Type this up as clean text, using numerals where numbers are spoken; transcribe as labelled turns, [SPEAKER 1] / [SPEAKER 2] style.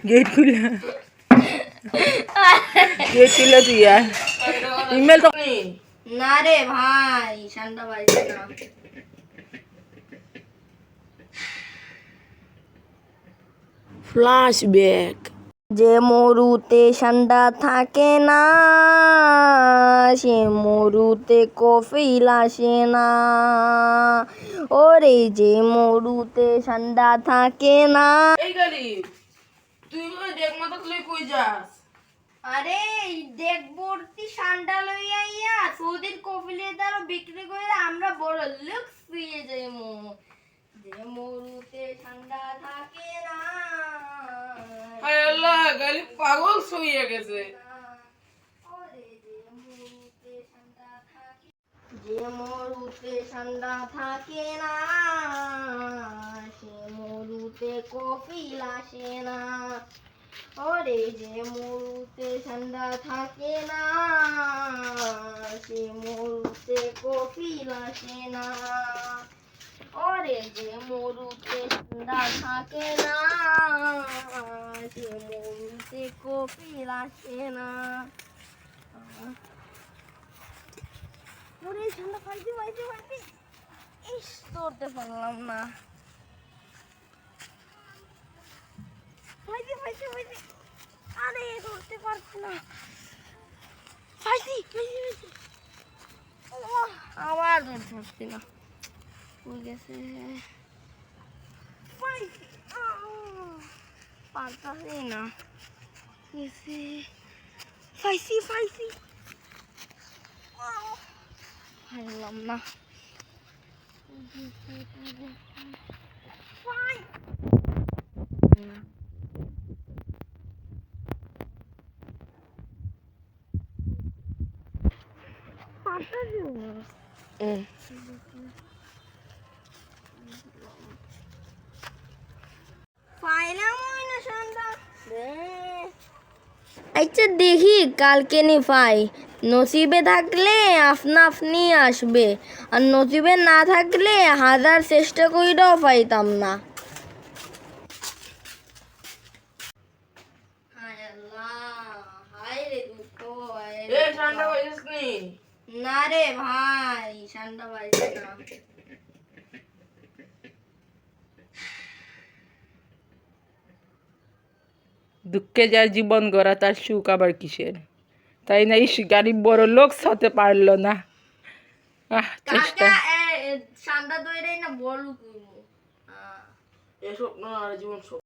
[SPEAKER 1] gate खुला gate खुला তুই यार ইমেল তো
[SPEAKER 2] না রে ভাই ঠান্ডা বাজছে না
[SPEAKER 1] ফ্ল্যাশব্যাক
[SPEAKER 2] যে মরুতে ঠান্ডা থাকে না সে মরুতে কফিল আসে না ওরে যে মরুতে ঠান্ডা থাকে না
[SPEAKER 1] এই গালি তুই ওই দেখ মাথা তুই কই যাস
[SPEAKER 2] আরে দেখ ভর্তি ঠান্ডা লইয়া ইয়া সৌদির কফিলের দ্বারা বিক্রি করে আমরা বড় লুক্স পেয়ে যাইমু যে মরুতে ঠান্ডা থাকে না
[SPEAKER 1] হায় আল্লাহ গালি পাগল শুয়ে গেছে
[SPEAKER 2] যে মরুতে ঠান্ডা থাকে না সে মরুতে কফিল আসে না ওরে যে মরুতে ঠান্ডা থাকে না সে মরুতে কফিল আসে না ওরে যে মরুতে ঠান্ডা থাকে না সে মরুতে কফিল আসে না ওরে ঠান্ডা ফাইতে ফাইতে ফাইতে ইস ধরতে পারলাম না ফাইতে ফাইতে ফাইতে আরে ধরতে পারছি না ফাইতে ফাইতে ফাইতে আবার ধরতে পারছি না হয়ে গেছে ফাইতে পারতাছি না গেছে ফাইসি ফাইসি পারলাম না আচ্ছা দেখি কালকে নি পাই নসিবে থাকলে আপনা আপনি আসবে আর নসিবে না থাকলে হাজার চেষ্টা কইরাও পাইতাম না না রে ভাই ঠান্ডা বাজছে না
[SPEAKER 1] দুঃখে যার জীবন গড়া তার সুখ আবার কিসের তাই না ইস গাড়ি বড় লোক হতে পারলো না চেষ্টা
[SPEAKER 2] ঠান্ডা দইরাই না বড়
[SPEAKER 1] এসব না জীবন